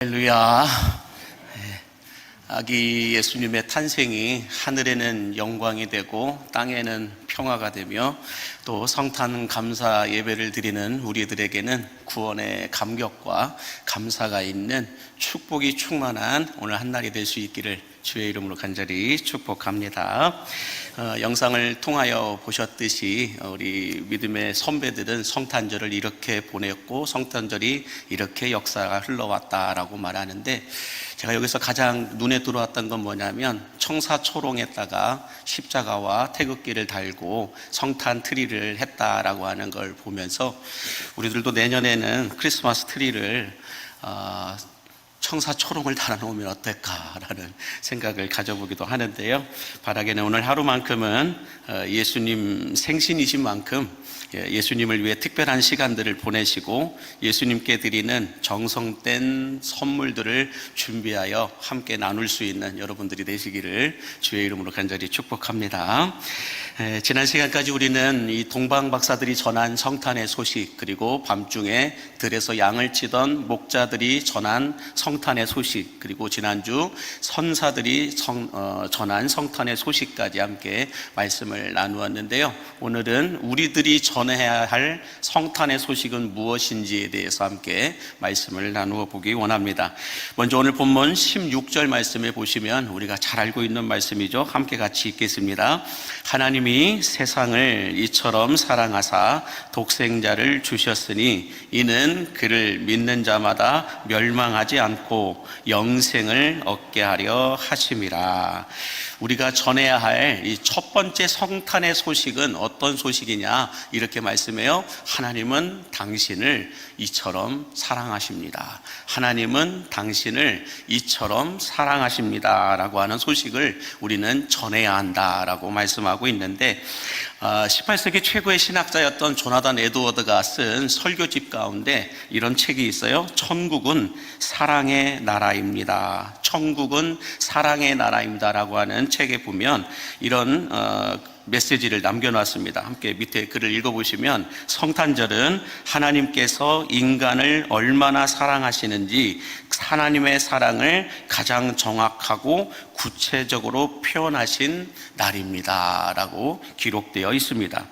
할렐루야. 아기 예수님의 탄생이 하늘에는 영광이 되고 땅에는 평화가 되며 또 성탄 감사 예배를 드리는 우리들에게는 구원의 감격과 감사가 있는 축복이 충만한 오늘 한날이 될 수 있기를 주의 이름으로 간절히 축복합니다. 영상을 통하여 보셨듯이 우리 믿음의 선배들은 성탄절을 이렇게 보냈고 성탄절이 이렇게 역사가 흘러왔다라고 말하는데, 제가 여기서 가장 눈에 들어왔던 건 뭐냐면 청사초롱에다가 십자가와 태극기를 달고 성탄 트리를 했다라고 하는 걸 보면서 우리들도 내년에는 크리스마스 트리를 청사초롱을 달아놓으면 어떨까라는 생각을 가져보기도 하는데요. 바라기는 오늘 하루만큼은 예수님 생신이신 만큼 예수님을 위해 특별한 시간들을 보내시고 예수님께 드리는 정성된 선물들을 준비하여 함께 나눌 수 있는 여러분들이 되시기를 주의 이름으로 간절히 축복합니다. 지난 시간까지 우리는 이 동방 박사들이 전한 성탄의 소식, 그리고 밤중에 들에서 양을 치던 목자들이 전한 성탄의 소식, 그리고 지난주 선사들이 전한 성탄의 소식까지 함께 말씀을 나누었는데요. 오늘은 우리들이 전해야 할 성탄의 소식은 무엇인지에 대해서 함께 말씀을 나누어 보기 원합니다. 먼저 오늘 본문 16절 말씀에 보시면 우리가 잘 알고 있는 말씀이죠. 함께 같이 읽겠습니다. 하나님이 세상을 이처럼 사랑하사 독생자를 주셨으니 이는 그를 믿는 자마다 멸망하지 않고 영생을 얻게 하려 하심이라. 우리가 전해야 할 이 첫 번째 성탄의 소식은 어떤 소식이냐, 이렇게 말씀해요. 하나님은 당신을 이처럼 사랑하십니다. 하나님은 당신을 이처럼 사랑하십니다 라고 하는 소식을 우리는 전해야 한다라고 말씀하고 있는데, 18세기 최고의 신학자였던 조나단 에드워드가 쓴 설교집 가운데 이런 책이 있어요. 천국은 사랑의 나라입니다. 천국은 사랑의 나라입니다 라고 하는 책에 보면 이런 메시지를 남겨놨습니다. 함께 밑에 글을 읽어보시면, 성탄절은 하나님께서 인간을 얼마나 사랑하시는지 하나님의 사랑을 가장 정확하고 구체적으로 표현하신 날입니다 라고 기록되어 있습니다.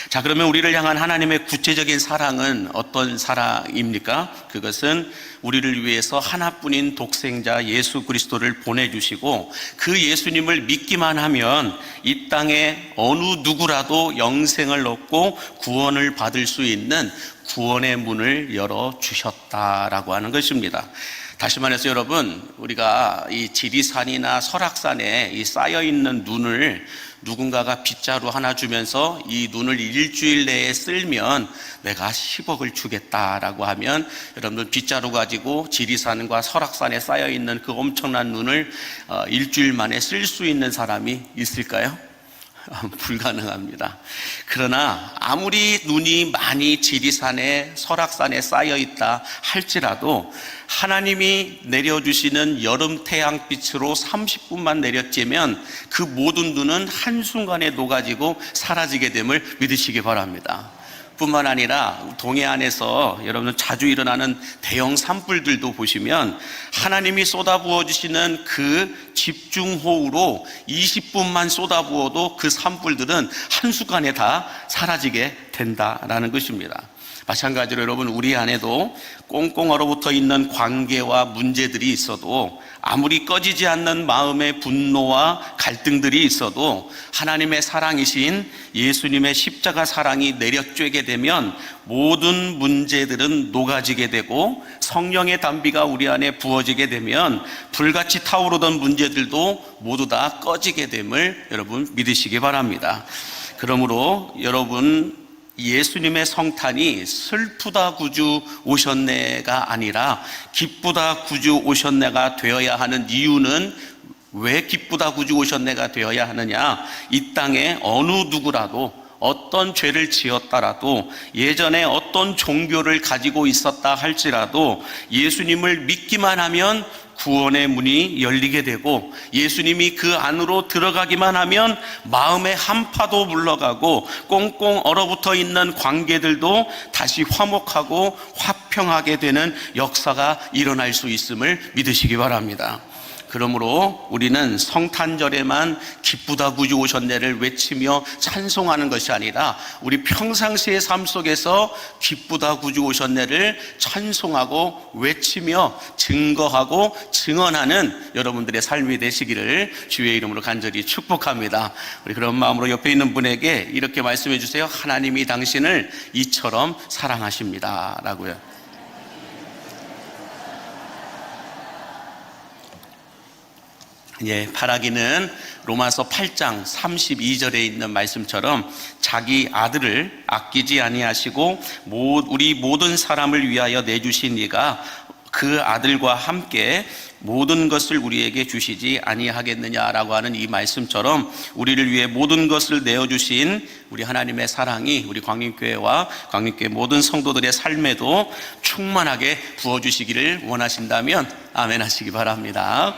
자, 그러면 우리를 향한 하나님의 구체적인 사랑은 어떤 사랑입니까? 그것은 우리를 위해서 하나뿐인 독생자 예수 그리스도를 보내주시고 그 예수님을 믿기만 하면 이 땅에 어느 누구라도 영생을 얻고 구원을 받을 수 있는 구원의 문을 열어주셨다라고 하는 것입니다. 다시 말해서 여러분, 우리가 이 지리산이나 설악산에 이 쌓여있는 눈을 누군가가 빗자루 하나 주면서 이 눈을 일주일 내에 쓸면 내가 10억을 주겠다라고 하면, 여러분들 빗자루 가지고 지리산과 설악산에 쌓여있는 그 엄청난 눈을 일주일 만에 쓸 수 있는 사람이 있을까요? 불가능합니다. 그러나 아무리 눈이 많이 지리산에 설악산에 쌓여 있다 할지라도 하나님이 내려주시는 여름 태양빛으로 30분만 내려쬐면 그 모든 눈은 한순간에 녹아지고 사라지게 됨을 믿으시기 바랍니다. 뿐만 아니라 동해안에서 여러분 자주 일어나는 대형 산불들도 보시면 하나님이 쏟아부어 주시는 그 집중호우로 20분만 쏟아부어도 그 산불들은 한순간에 다 사라지게 된다라는 것입니다. 마찬가지로 여러분, 우리 안에도 꽁꽁 얼어붙어 있는 관계와 문제들이 있어도, 아무리 꺼지지 않는 마음의 분노와 갈등들이 있어도 하나님의 사랑이신 예수님의 십자가 사랑이 내려쬐게 되면 모든 문제들은 녹아지게 되고, 성령의 담비가 우리 안에 부어지게 되면 불같이 타오르던 문제들도 모두 다 꺼지게 됨을 여러분 믿으시기 바랍니다. 그러므로 여러분, 예수님의 성탄이 슬프다 구주 오셨네가 아니라 기쁘다 구주 오셨네가 되어야 하는 이유는, 왜 기쁘다 구주 오셨네가 되어야 하느냐, 이 땅에 어느 누구라도 어떤 죄를 지었다라도, 예전에 어떤 종교를 가지고 있었다 할지라도 예수님을 믿기만 하면 구원의 문이 열리게 되고 예수님이 그 안으로 들어가기만 하면 마음의 한파도 물러가고 꽁꽁 얼어붙어 있는 관계들도 다시 화목하고 화평하게 되는 역사가 일어날 수 있음을 믿으시기 바랍니다. 그러므로 우리는 성탄절에만 기쁘다 구주 오셨네를 외치며 찬송하는 것이 아니라 우리 평상시의 삶 속에서 기쁘다 구주 오셨네를 찬송하고 외치며 증거하고 증언하는 여러분들의 삶이 되시기를 주의 이름으로 간절히 축복합니다. 우리 그런 마음으로 옆에 있는 분에게 이렇게 말씀해 주세요. 하나님이 당신을 이처럼 사랑하십니다 라고요. 바라기는 로마서 8장 32절에 있는 말씀처럼 자기 아들을 아끼지 아니하시고 우리 모든 사람을 위하여 내주신 이가 그 아들과 함께 모든 것을 우리에게 주시지 아니하겠느냐라고 하는 이 말씀처럼 우리를 위해 모든 것을 내어주신 우리 하나님의 사랑이 우리 광림교회와 광림교회 모든 성도들의 삶에도 충만하게 부어주시기를 원하신다면 아멘 하시기 바랍니다.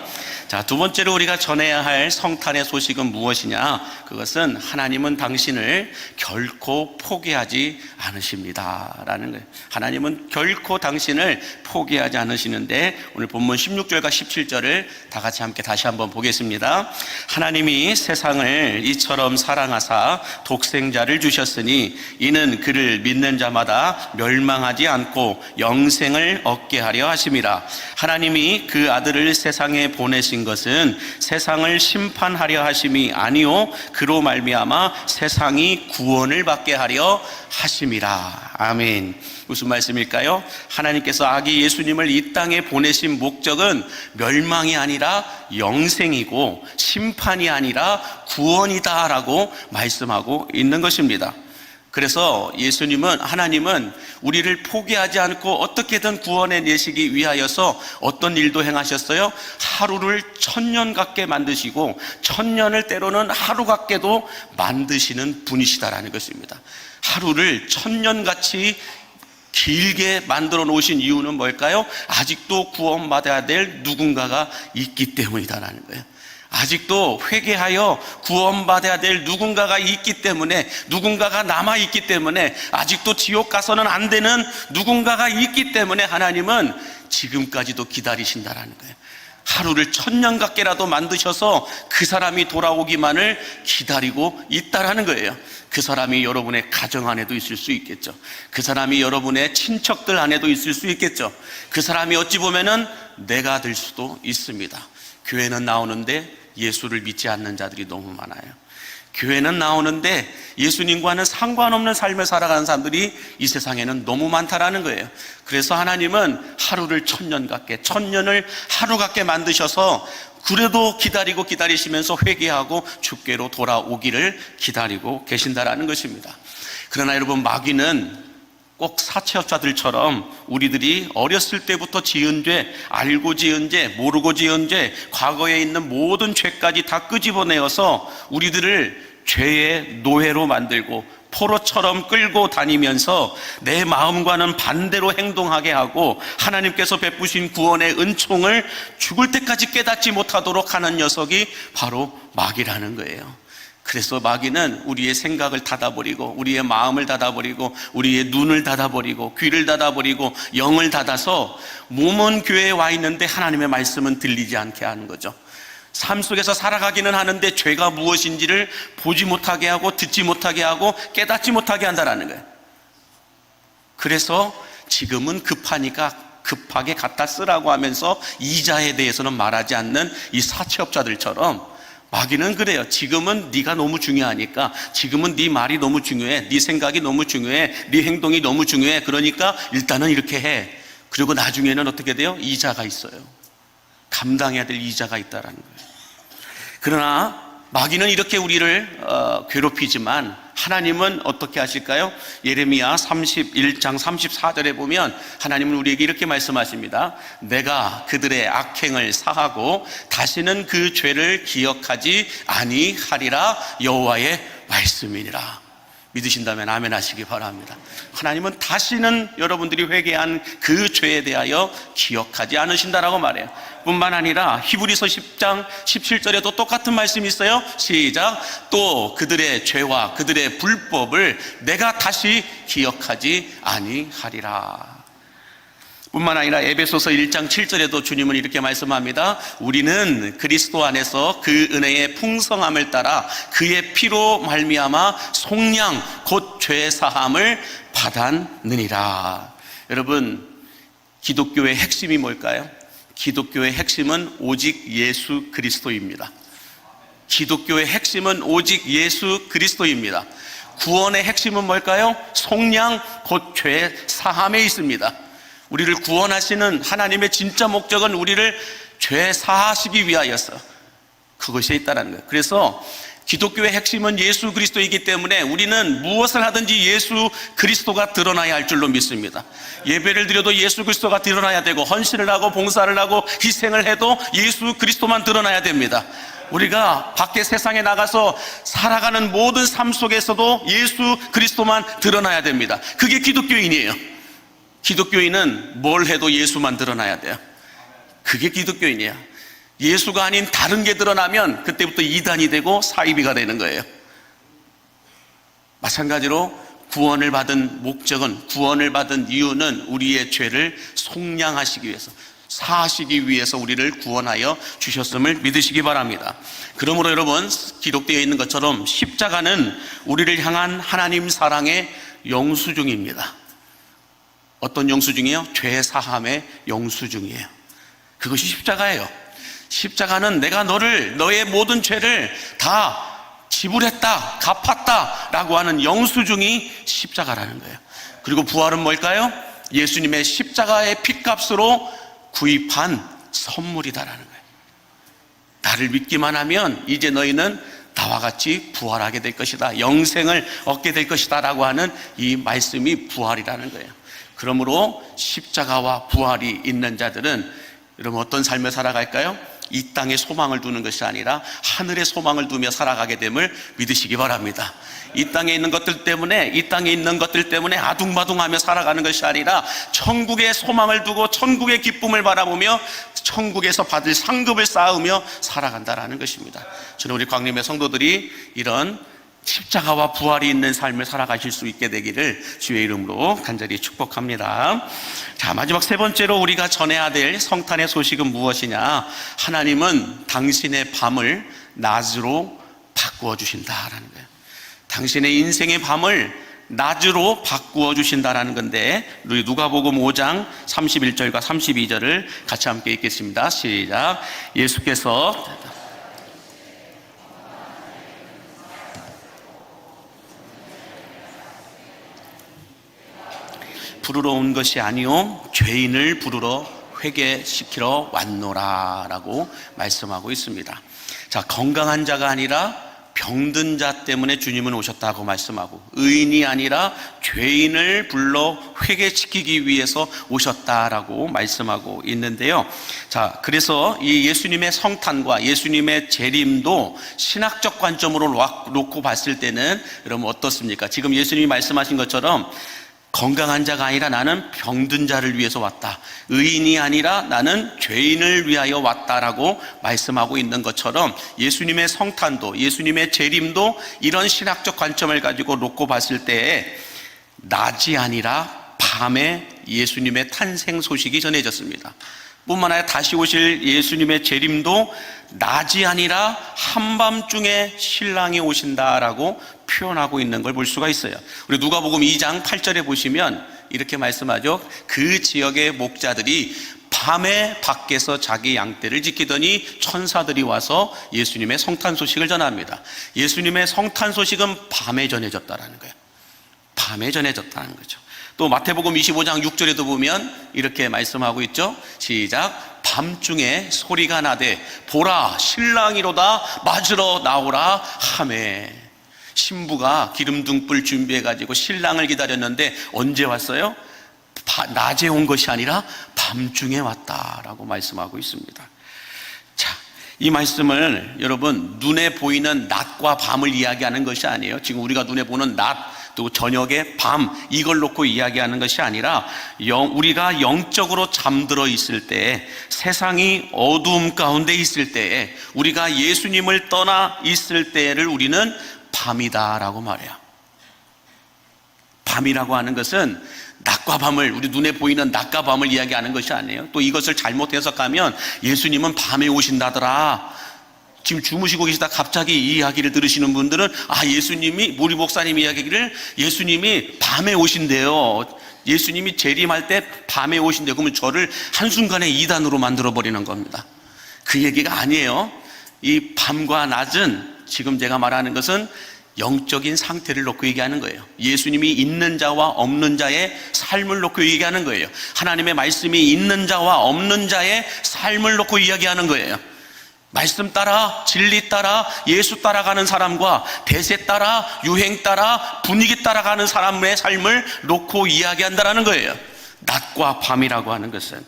자, 두 번째로 우리가 전해야 할 성탄의 소식은 무엇이냐? 그것은 하나님은 당신을 결코 포기하지 않으십니다 라는 거예요. 하나님은 결코 당신을 포기하지 않으시는데 오늘 본문 16절과 17절을 다 같이 함께 다시 한번 보겠습니다. 하나님이 세상을 이처럼 사랑하사 독생자를 주셨으니 이는 그를 믿는 자마다 멸망하지 않고 영생을 얻게 하려 하심이라. 하나님이 그 아들을 세상에 보내신 것은 세상을 심판하려 하심이 아니요 그로 말미암아 세상이 구원을 받게 하려 하심이라. 아멘. 무슨 말씀일까요? 하나님께서 아기 예수님을 이 땅에 보내신 목적은 멸망이 아니라 영생이고 심판이 아니라 구원이다라고 말씀하고 있는 것입니다. 그래서 하나님은 우리를 포기하지 않고 어떻게든 구원에 내시기 위하여서 어떤 일도 행하셨어요? 하루를 1000년 같게 만드시고 1000년을 때로는 하루 같게도 만드시는 분이시다라는 것입니다. 하루를 1000년 같이 길게 만들어 놓으신 이유는 뭘까요? 아직도 구원받아야 될 누군가가 있기 때문이다라는 거예요. 아직도 회개하여 구원받아야 될 누군가가 있기 때문에, 누군가가 남아있기 때문에, 아직도 지옥 가서는 안 되는 누군가가 있기 때문에 하나님은 지금까지도 기다리신다라는 거예요. 하루를 1000년 같게라도 만드셔서 그 사람이 돌아오기만을 기다리고 있다라는 거예요. 그 사람이 여러분의 가정 안에도 있을 수 있겠죠. 그 사람이 여러분의 친척들 안에도 있을 수 있겠죠. 그 사람이 어찌 보면은 내가 될 수도 있습니다. 교회는 나오는데 예수를 믿지 않는 자들이 너무 많아요. 교회는 나오는데 예수님과는 상관없는 삶을 살아가는 사람들이 이 세상에는 너무 많다라는 거예요. 그래서 하나님은 하루를 1000년 같게, 1000년을 하루 같게 만드셔서 그래도 기다리시면서 회개하고 주께로 돌아오기를 기다리고 계신다라는 것입니다. 그러나 여러분, 마귀는 꼭 사채업자들처럼 우리들이 어렸을 때부터 지은 죄, 알고 지은 죄, 모르고 지은 죄, 과거에 있는 모든 죄까지 다 끄집어내어서 우리들을 죄의 노예로 만들고 포로처럼 끌고 다니면서 내 마음과는 반대로 행동하게 하고 하나님께서 베푸신 구원의 은총을 죽을 때까지 깨닫지 못하도록 하는 녀석이 바로 마귀라는 거예요. 그래서 마귀는 우리의 생각을 닫아버리고 우리의 마음을 닫아버리고 우리의 눈을 닫아버리고 귀를 닫아버리고 영을 닫아서 몸은 교회에 와 있는데 하나님의 말씀은 들리지 않게 하는 거죠. 삶 속에서 살아가기는 하는데 죄가 무엇인지를 보지 못하게 하고 듣지 못하게 하고 깨닫지 못하게 한다는 거예요. 그래서 지금은 급하니까 급하게 갖다 쓰라고 하면서 이자에 대해서는 말하지 않는 이 사채업자들처럼 마귀는 그래요. 지금은 네가 너무 중요하니까, 지금은 네 말이 너무 중요해, 네 생각이 너무 중요해, 네 행동이 너무 중요해. 그러니까 일단은 이렇게 해. 그리고 나중에는 어떻게 돼요? 이자가 있어요. 감당해야 될 이자가 있다라는 거예요. 그러나 마귀는 이렇게 우리를 괴롭히지만 하나님은 어떻게 하실까요? 예레미야 31장 34절에 보면 하나님은 우리에게 이렇게 말씀하십니다. 내가 그들의 악행을 사하고 다시는 그 죄를 기억하지 아니하리라. 여호와의 말씀이니라. 믿으신다면 아멘 하시기 바랍니다. 하나님은 다시는 여러분들이 회개한 그 죄에 대하여 기억하지 않으신다라고 말해요. 뿐만 아니라 히브리서 10장 17절에도 똑같은 말씀이 있어요. 시작. 또 그들의 죄와 그들의 불법을 내가 다시 기억하지 아니하리라. 뿐만 아니라 에베소서 1장 7절에도 주님은 이렇게 말씀합니다. 우리는 그리스도 안에서 그 은혜의 풍성함을 따라 그의 피로 말미암아 속량 곧 죄 사함을 받았느니라. 여러분, 기독교의 핵심이 뭘까요? 기독교의 핵심은 오직 예수 그리스도입니다. 기독교의 핵심은 오직 예수 그리스도입니다. 구원의 핵심은 뭘까요? 속량 곧 죄 사함에 있습니다. 우리를 구원하시는 하나님의 진짜 목적은 우리를 죄 사하시기 위하여서 그것에 있다는 거예요. 그래서 기독교의 핵심은 예수 그리스도이기 때문에 우리는 무엇을 하든지 예수 그리스도가 드러나야 할 줄로 믿습니다. 예배를 드려도 예수 그리스도가 드러나야 되고, 헌신을 하고 봉사를 하고 희생을 해도 예수 그리스도만 드러나야 됩니다. 우리가 밖에 세상에 나가서 살아가는 모든 삶 속에서도 예수 그리스도만 드러나야 됩니다. 그게 기독교인이에요. 기독교인은 뭘 해도 예수만 드러나야 돼요. 그게 기독교인이야. 예수가 아닌 다른 게 드러나면 그때부터 이단이 되고 사이비가 되는 거예요. 마찬가지로 구원을 받은 목적은, 구원을 받은 이유는 우리의 죄를 속량하시기 위해서, 사하시기 위해서 우리를 구원하여 주셨음을 믿으시기 바랍니다. 그러므로 여러분, 기록되어 있는 것처럼 십자가는 우리를 향한 하나님 사랑의 영수증입니다. 어떤 영수증이에요? 죄 사함의 영수증이에요. 그것이 십자가예요. 십자가는 내가 너의 모든 죄를 다 지불했다, 갚았다 라고 하는 영수증이 십자가라는 거예요. 그리고 부활은 뭘까요? 예수님의 십자가의 핏값으로 구입한 선물이다라는 거예요. 나를 믿기만 하면 이제 너희는 나와 같이 부활하게 될 것이다, 영생을 얻게 될 것이다 라고 하는 이 말씀이 부활이라는 거예요. 그러므로 십자가와 부활이 있는 자들은 여러분 어떤 삶을 살아갈까요? 이 땅에 소망을 두는 것이 아니라 하늘에 소망을 두며 살아가게 됨을 믿으시기 바랍니다. 이 땅에 있는 것들 때문에 아둥바둥하며 살아가는 것이 아니라 천국의 소망을 두고 천국의 기쁨을 바라보며 천국에서 받을 상급을 쌓으며 살아간다라는 것입니다. 저는 우리 광림의 성도들이 이런 십자가와 부활이 있는 삶을 살아가실 수 있게 되기를 주의 이름으로 간절히 축복합니다. 자, 마지막 세 번째로 우리가 전해야 될 성탄의 소식은 무엇이냐? 하나님은 당신의 밤을 낮으로 바꾸어 주신다라는 거예요. 당신의 인생의 밤을 낮으로 바꾸어 주신다라는 건데, 우리 누가복음 5장 31절과 32절을 같이 함께 읽겠습니다. 시작. 예수께서 부르러 온 것이 아니요 죄인을 부르러 회개시키러 왔노라 라고 말씀하고 있습니다. 자, 건강한 자가 아니라 병든 자 때문에 주님은 오셨다고 말씀하고, 의인이 아니라 죄인을 불러 회개시키기 위해서 오셨다라고 말씀하고 있는데요. 자, 그래서 이 예수님의 성탄과 예수님의 재림도 신학적 관점으로 놓고 봤을 때는 여러분 어떻습니까? 지금 예수님이 말씀하신 것처럼 건강한 자가 아니라 나는 병든 자를 위해서 왔다, 의인이 아니라 나는 죄인을 위하여 왔다라고 말씀하고 있는 것처럼 예수님의 성탄도 예수님의 재림도 이런 신학적 관점을 가지고 놓고 봤을 때 낮이 아니라 밤에 예수님의 탄생 소식이 전해졌습니다. 뿐만 아니라 다시 오실 예수님의 재림도 낮이 아니라 한밤중에 신랑이 오신다라고 표현하고 있는 걸 볼 수가 있어요. 우리 누가복음 2장 8절에 보시면 이렇게 말씀하죠. 그 지역의 목자들이 밤에 밖에서 자기 양떼를 지키더니 천사들이 와서 예수님의 성탄 소식을 전합니다. 예수님의 성탄 소식은 밤에 전해졌다라는 거예요. 밤에 전해졌다는 거죠. 또 마태복음 25장 6절에도 보면 이렇게 말씀하고 있죠. 시작. 밤중에 소리가 나되 보라 신랑이로다 맞으러 나오라 하매. 신부가 기름등불 준비해가지고 신랑을 기다렸는데 언제 왔어요? 낮에 온 것이 아니라 밤중에 왔다라고 말씀하고 있습니다. 자, 이 말씀을 여러분 눈에 보이는 낮과 밤을 이야기하는 것이 아니에요. 지금 우리가 눈에 보는 낮, 또 저녁에 밤, 이걸 놓고 이야기하는 것이 아니라 우리가 영적으로 잠들어 있을 때, 세상이 어두움 가운데 있을 때에, 우리가 예수님을 떠나 있을 때를 우리는 밤이다라고 말해요. 밤이라고 하는 것은 낮과 밤을, 우리 눈에 보이는 낮과 밤을 이야기하는 것이 아니에요. 또 이것을 잘못 해석하면 예수님은 밤에 오신다더라. 지금 주무시고 계시다 갑자기 이 이야기를 들으시는 분들은 예수님이, 우리 목사님 이야기를 예수님이 밤에 오신대요. 예수님이 재림할 때 밤에 오신대요. 그러면 저를 한순간에 이단으로 만들어버리는 겁니다. 그 얘기가 아니에요. 이 밤과 낮은, 지금 제가 말하는 것은 영적인 상태를 놓고 얘기하는 거예요. 예수님이 있는 자와 없는 자의 삶을 놓고 얘기하는 거예요. 하나님의 말씀이 있는 자와 없는 자의 삶을 놓고 이야기하는 거예요. 말씀 따라, 진리 따라, 예수 따라가는 사람과 대세 따라, 유행 따라, 분위기 따라가는 사람의 삶을 놓고 이야기한다는 거예요. 낮과 밤이라고 하는 것은.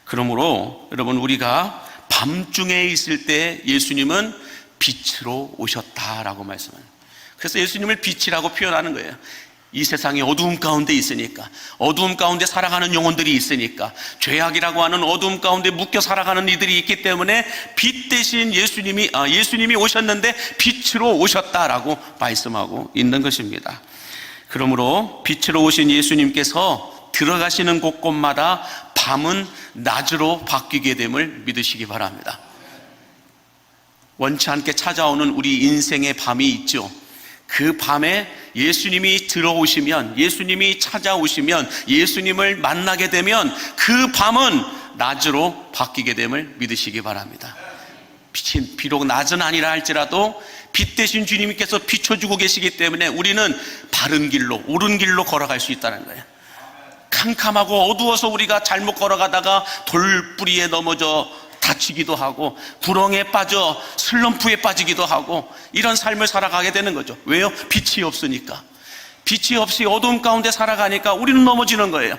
그러므로 여러분, 우리가 밤중에 있을 때 예수님은 빛으로 오셨다라고 말씀합니다. 그래서 예수님을 빛이라고 표현하는 거예요. 이 세상이 어두움 가운데 있으니까, 어두움 가운데 살아가는 영혼들이 있으니까, 죄악이라고 하는 어두움 가운데 묶여 살아가는 이들이 있기 때문에 빛 대신 예수님이 오셨는데 빛으로 오셨다라고 말씀하고 있는 것입니다. 그러므로 빛으로 오신 예수님께서 들어가시는 곳곳마다 밤은 낮으로 바뀌게 됨을 믿으시기 바랍니다. 원치 않게 찾아오는 우리 인생의 밤이 있죠. 그 밤에 예수님이 들어오시면, 예수님이 찾아오시면, 예수님을 만나게 되면 그 밤은 낮으로 바뀌게 됨을 믿으시기 바랍니다. 빛이 비록 낮은 아니라 할지라도 빛 대신 주님께서 비춰주고 계시기 때문에 우리는 바른 길로, 옳은 길로 걸어갈 수 있다는 거예요. 캄캄하고 어두워서 우리가 잘못 걸어가다가 돌뿌리에 넘어져 다치기도 하고, 구렁에 빠져 슬럼프에 빠지기도 하고, 이런 삶을 살아가게 되는 거죠. 왜요? 빛이 없으니까. 빛이 없이 어두움 가운데 살아가니까 우리는 넘어지는 거예요.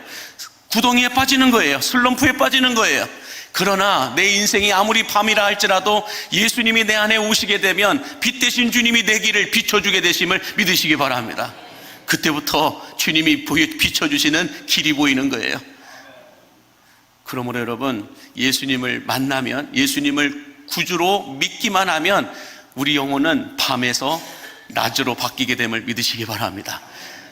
구덩이에 빠지는 거예요. 슬럼프에 빠지는 거예요. 그러나 내 인생이 아무리 밤이라 할지라도 예수님이 내 안에 오시게 되면 빛 대신 주님이 내 길을 비춰주게 되심을 믿으시기 바랍니다. 그때부터 주님이 비춰주시는 길이 보이는 거예요. 그러므로 여러분, 예수님을 만나면, 예수님을 구주로 믿기만 하면 우리 영혼은 밤에서 낮으로 바뀌게 됨을 믿으시기 바랍니다.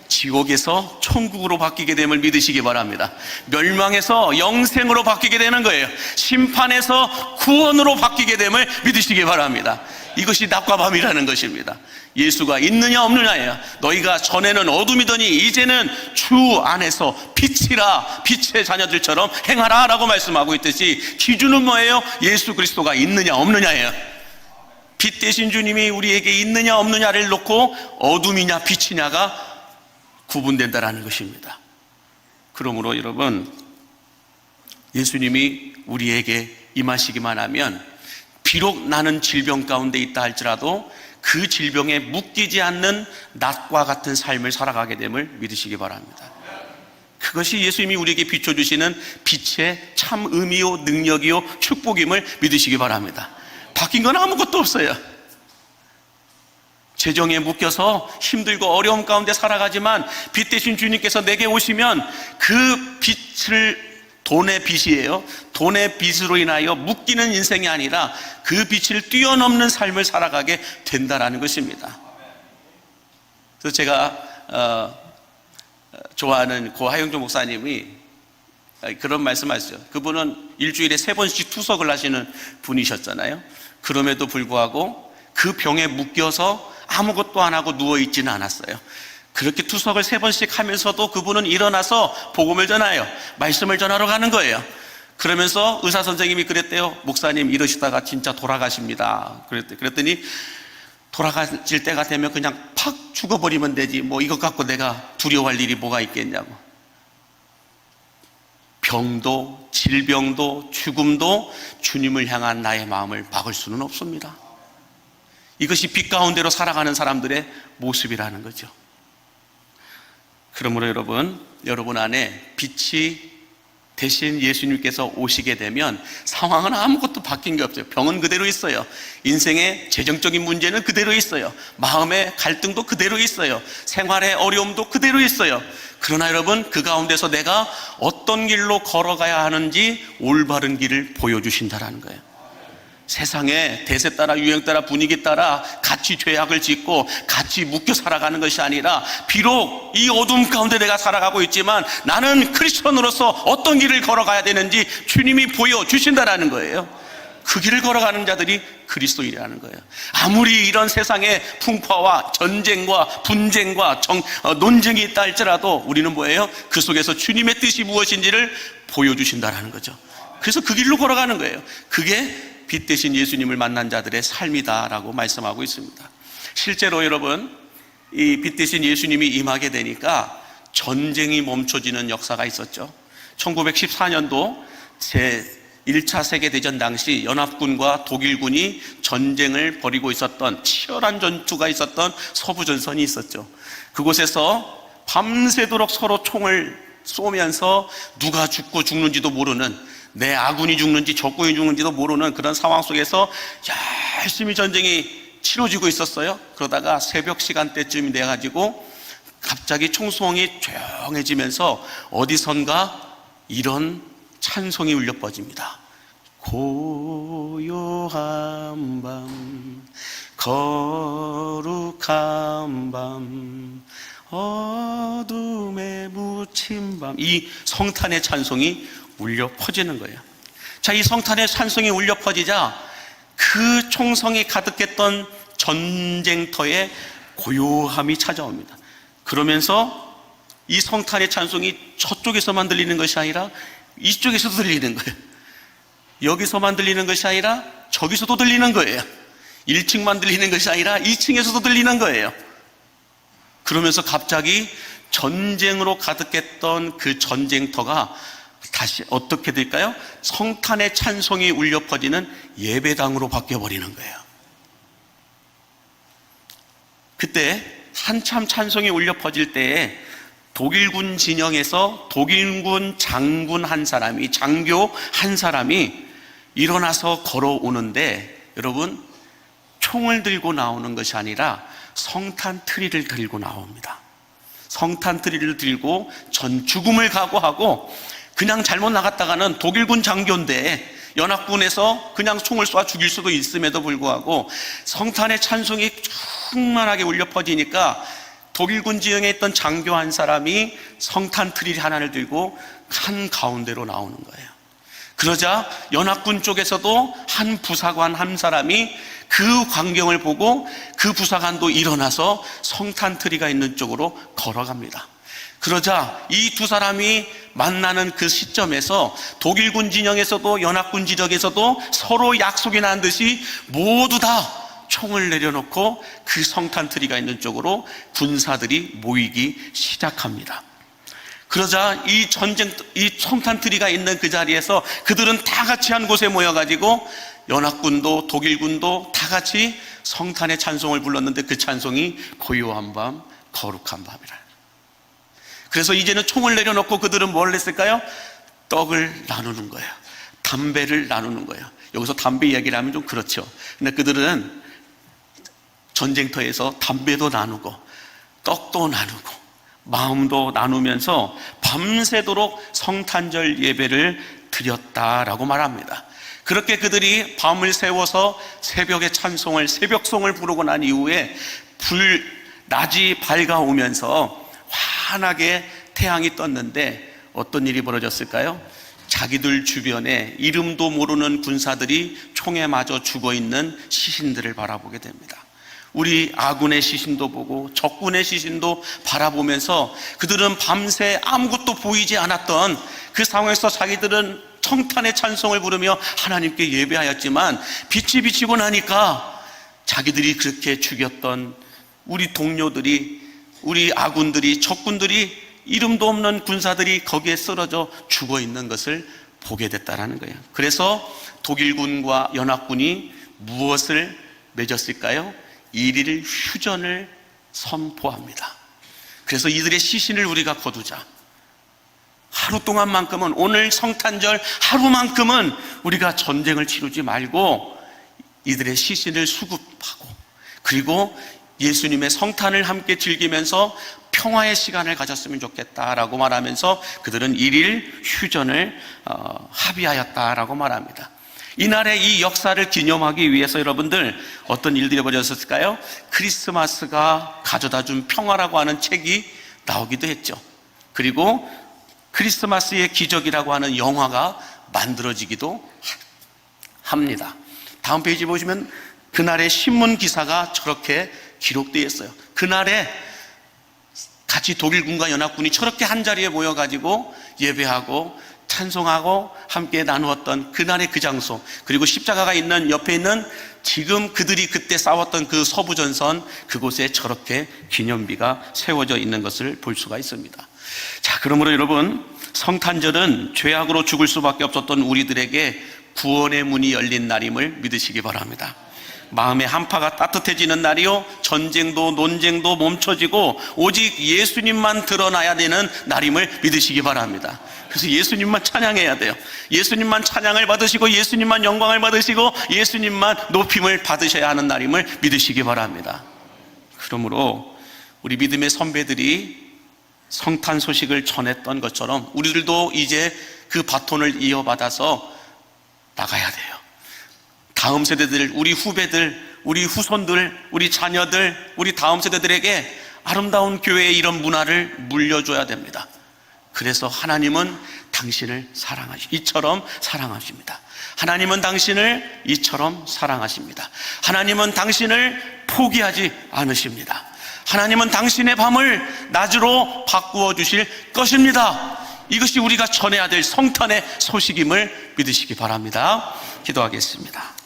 지옥에서 천국으로 바뀌게 됨을 믿으시기 바랍니다. 멸망에서 영생으로 바뀌게 되는 거예요. 심판에서 구원으로 바뀌게 됨을 믿으시기 바랍니다. 이것이 낮과 밤이라는 것입니다. 예수가 있느냐 없느냐예요. 너희가 전에는 어둠이더니 이제는 주 안에서 빛이라, 빛의 자녀들처럼 행하라 라고 말씀하고 있듯이, 기준은 뭐예요? 예수 그리스도가 있느냐 없느냐예요. 빛 대신 주님이 우리에게 있느냐 없느냐를 놓고 어둠이냐 빛이냐가 구분된다라는 것입니다. 그러므로 여러분, 예수님이 우리에게 임하시기만 하면 비록 나는 질병 가운데 있다 할지라도 그 질병에 묶이지 않는 낮과 같은 삶을 살아가게 됨을 믿으시기 바랍니다. 그것이 예수님이 우리에게 비춰주시는 빛의 참 의미요, 능력이요, 축복임을 믿으시기 바랍니다. 바뀐 건 아무것도 없어요. 재정에 묶여서 힘들고 어려움 가운데 살아가지만 빛 대신 주님께서 내게 오시면 그 빛을, 돈의 빛이에요. 돈의 빛으로 인하여 묶이는 인생이 아니라 그 빛을 뛰어넘는 삶을 살아가게 된다라는 것입니다. 그래서 제가 좋아하는 고 하영조 목사님이 그런 말씀하시죠. 그분은 일주일에 3번씩 투석을 하시는 분이셨잖아요. 그럼에도 불구하고 그 병에 묶여서 아무것도 안 하고 누워있지는 않았어요. 그렇게 투석을 3번씩 하면서도 그분은 일어나서 복음을 전하여 말씀을 전하러 가는 거예요. 그러면서 의사 선생님이 그랬대요. 목사님 이러시다가 진짜 돌아가십니다. 그랬더니 돌아가실 때가 되면 그냥 팍 죽어버리면 되지, 뭐 이것 갖고 내가 두려워할 일이 뭐가 있겠냐고. 병도, 질병도, 죽음도 주님을 향한 나의 마음을 막을 수는 없습니다. 이것이 빛 가운데로 살아가는 사람들의 모습이라는 거죠. 그러므로 여러분 안에 빛이 대신 예수님께서 오시게 되면 상황은 아무것도 바뀐 게 없어요. 병은 그대로 있어요. 인생의 재정적인 문제는 그대로 있어요. 마음의 갈등도 그대로 있어요. 생활의 어려움도 그대로 있어요. 그러나 여러분, 그 가운데서 내가 어떤 길로 걸어가야 하는지 올바른 길을 보여주신다라는 거예요. 세상에 대세 따라, 유행 따라, 분위기 따라 같이 죄악을 짓고 같이 묶여 살아가는 것이 아니라, 비록 이 어둠 가운데 내가 살아가고 있지만 나는 크리스천으로서 어떤 길을 걸어가야 되는지 주님이 보여주신다라는 거예요. 그 길을 걸어가는 자들이 그리스도인이라는 거예요. 아무리 이런 세상에 풍파와 전쟁과 분쟁과 논쟁이 있다 할지라도 우리는 뭐예요? 그 속에서 주님의 뜻이 무엇인지를 보여주신다라는 거죠. 그래서 그 길로 걸어가는 거예요. 그게 빛 대신 예수님을 만난 자들의 삶이다라고 말씀하고 있습니다. 실제로 여러분, 이 빛 대신 예수님이 임하게 되니까 전쟁이 멈춰지는 역사가 있었죠. 1914년도 제1차 세계대전 당시 연합군과 독일군이 전쟁을 벌이고 있었던, 치열한 전투가 있었던 서부전선이 있었죠. 그곳에서 밤새도록 서로 총을 쏘면서 누가 죽고 죽는지도 모르는, 내 아군이 죽는지 적군이 죽는지도 모르는 그런 상황 속에서 열심히 전쟁이 치러지고 있었어요. 그러다가 새벽 시간대쯤이 돼가지고 갑자기 총성이 조용해지면서 어디선가 이런 찬송이 울려 퍼집니다. 고요한 밤, 거룩한 밤, 어둠에 묻힌 밤, 이 성탄의 찬송이 울려 퍼지는 거예요. 자, 이 성탄의 찬송이 울려 퍼지자 그 총성이 가득했던 전쟁터에 고요함이 찾아옵니다. 그러면서 이 성탄의 찬송이 저쪽에서만 들리는 것이 아니라 이쪽에서도 들리는 거예요. 여기서만 들리는 것이 아니라 저기서도 들리는 거예요. 1층만 들리는 것이 아니라 2층에서도 들리는 거예요. 그러면서 갑자기 전쟁으로 가득했던 그 전쟁터가 다시 어떻게 될까요? 성탄의 찬송이 울려 퍼지는 예배당으로 바뀌어버리는 거예요. 그때 한참 찬송이 울려 퍼질 때에 독일군 진영에서 독일군 장군 한 사람이, 장교 한 사람이 일어나서 걸어오는데, 여러분, 총을 들고 나오는 것이 아니라 성탄 트리를 들고 나옵니다. 성탄 트리를 들고 전 죽음을 각오하고, 그냥 잘못 나갔다가는 독일군 장교인데 연합군에서 그냥 총을 쏴 죽일 수도 있음에도 불구하고 성탄의 찬송이 충만하게 울려 퍼지니까 독일군 지형에 있던 장교 한 사람이 성탄 트리 하나를 들고 한 가운데로 나오는 거예요. 그러자 연합군 쪽에서도 한 부사관 한 사람이 그 광경을 보고 그 부사관도 일어나서 성탄 트리가 있는 쪽으로 걸어갑니다. 그러자 이 두 사람이 만나는 그 시점에서 독일군 진영에서도 연합군 지역에서도 서로 약속이 난 듯이 모두 다 총을 내려놓고 그 성탄 트리가 있는 쪽으로 군사들이 모이기 시작합니다. 그러자 이 성탄 트리가 있는 그 자리에서 그들은 다 같이 한 곳에 모여가지고 연합군도 독일군도 다 같이 성탄의 찬송을 불렀는데, 그 찬송이 고요한 밤, 거룩한 밤이라. 그래서 이제는 총을 내려놓고 그들은 뭘 했을까요? 떡을 나누는 거예요. 담배를 나누는 거예요. 여기서 담배 이야기를 하면 좀 그렇죠. 근데 그들은 전쟁터에서 담배도 나누고 떡도 나누고 마음도 나누면서 밤새도록 성탄절 예배를 드렸다라고 말합니다. 그렇게 그들이 밤을 새워서 새벽의 찬송을, 새벽송을 부르고 난 이후에 낮이 밝아오면서 환하게 태양이 떴는데 어떤 일이 벌어졌을까요? 자기들 주변에 이름도 모르는 군사들이 총에 맞아 죽어있는 시신들을 바라보게 됩니다. 우리 아군의 시신도 보고 적군의 시신도 바라보면서 그들은 밤새 아무것도 보이지 않았던 그 상황에서 자기들은 성탄의 찬송을 부르며 하나님께 예배하였지만 빛이 비치고 나니까 자기들이 그렇게 죽였던 우리 동료들이, 우리 아군들이, 적군들이, 이름도 없는 군사들이 거기에 쓰러져 죽어 있는 것을 보게 됐다라는 거예요. 그래서 독일군과 연합군이 무엇을 맺었을까요? 1일 휴전을 선포합니다. 그래서 이들의 시신을 우리가 거두자. 하루 동안만큼은, 오늘 성탄절 하루만큼은 우리가 전쟁을 치르지 말고 이들의 시신을 수급하고, 그리고 예수님의 성탄을 함께 즐기면서 평화의 시간을 가졌으면 좋겠다라고 말하면서 그들은 1일 휴전을 합의하였다라고 말합니다. 이날의 이 역사를 기념하기 위해서 여러분들 어떤 일들이 벌어졌을까요? 크리스마스가 가져다준 평화라고 하는 책이 나오기도 했죠. 그리고 크리스마스의 기적이라고 하는 영화가 만들어지기도 합니다. 다음 페이지 보시면 그날의 신문 기사가 저렇게 기록되어 있어요. 그날에 같이 독일군과 연합군이 저렇게 한자리에 모여가지고 예배하고 찬송하고 함께 나누었던 그날의 그 장소, 그리고 십자가가 있는 옆에 있는 지금 그들이 그때 싸웠던 그 서부전선, 그곳에 저렇게 기념비가 세워져 있는 것을 볼 수가 있습니다. 자, 그러므로 여러분, 성탄절은 죄악으로 죽을 수밖에 없었던 우리들에게 구원의 문이 열린 날임을 믿으시기 바랍니다. 마음의 한파가 따뜻해지는 날이요, 전쟁도 논쟁도 멈춰지고 오직 예수님만 드러나야 되는 날임을 믿으시기 바랍니다. 그래서 예수님만 찬양해야 돼요. 예수님만 찬양을 받으시고 예수님만 영광을 받으시고 예수님만 높임을 받으셔야 하는 날임을 믿으시기 바랍니다. 그러므로 우리 믿음의 선배들이 성탄 소식을 전했던 것처럼 우리들도 이제 그 바톤을 이어받아서 나가야 돼요. 다음 세대들, 우리 후배들, 우리 후손들, 우리 자녀들, 우리 다음 세대들에게 아름다운 교회의 이런 문화를 물려줘야 됩니다. 그래서 하나님은 당신을 이처럼 사랑하십니다. 하나님은 당신을 이처럼 사랑하십니다. 하나님은 당신을 포기하지 않으십니다. 하나님은 당신의 밤을 낮으로 바꾸어 주실 것입니다. 이것이 우리가 전해야 될 성탄의 소식임을 믿으시기 바랍니다. 기도하겠습니다.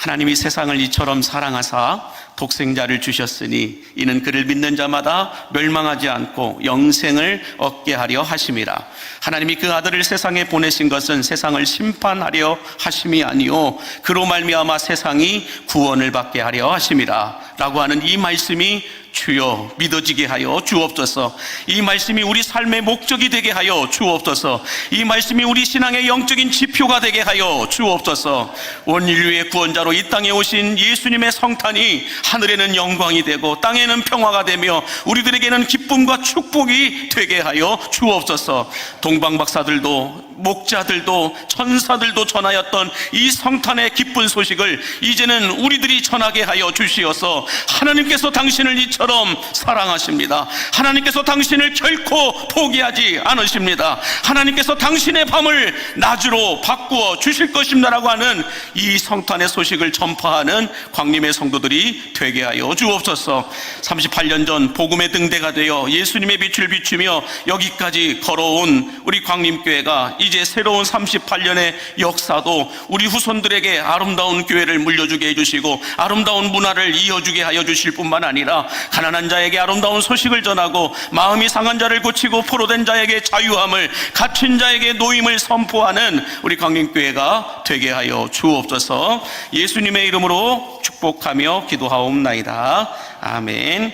하나님이 세상을 이처럼 사랑하사 독생자를 주셨으니 이는 그를 믿는 자마다 멸망하지 않고 영생을 얻게 하려 하심이라. 하나님이 그 아들을 세상에 보내신 것은 세상을 심판하려 하심이 아니요 그로 말미암아 세상이 구원을 받게 하려 하심이라 라고 하는 이 말씀이 주여 믿어지게 하여 주옵소서. 이 말씀이 우리 삶의 목적이 되게 하여 주옵소서. 이 말씀이 우리 신앙의 영적인 지표가 되게 하여 주옵소서. 온 인류의 구원자로 이 땅에 오신 예수님의 성탄이 하늘에는 영광이 되고 땅에는 평화가 되며 우리들에게는 기쁨과 축복이 되게 하여 주옵소서. 동방박사들도 목자들도 천사들도 전하였던 이 성탄의 기쁜 소식을 이제는 우리들이 전하게 하여 주시어서 하나님께서 당신을 이처럼 사랑하십니다. 하나님께서 당신을 결코 포기하지 않으십니다. 하나님께서 당신의 밤을 낮으로 바꾸어 주실 것입니다라고 하는 이 성탄의 소식을 전파하는 광림의 성도들이 되게 하여 주옵소서. 38년 전 복음의 등대가 되어 예수님의 빛을 비추며 여기까지 걸어온 우리 광림교회가 이제 새로운 38년의 역사도 우리 후손들에게 아름다운 교회를 물려주게 해주시고 아름다운 문화를 이어주게 하여 주실 뿐만 아니라 가난한 자에게 아름다운 소식을 전하고 마음이 상한 자를 고치고 포로된 자에게 자유함을, 갇힌 자에게 노임을 선포하는 우리 광림교회가 되게 하여 주옵소서. 예수님의 이름으로 축복하며 기도하옵나이다. 아멘.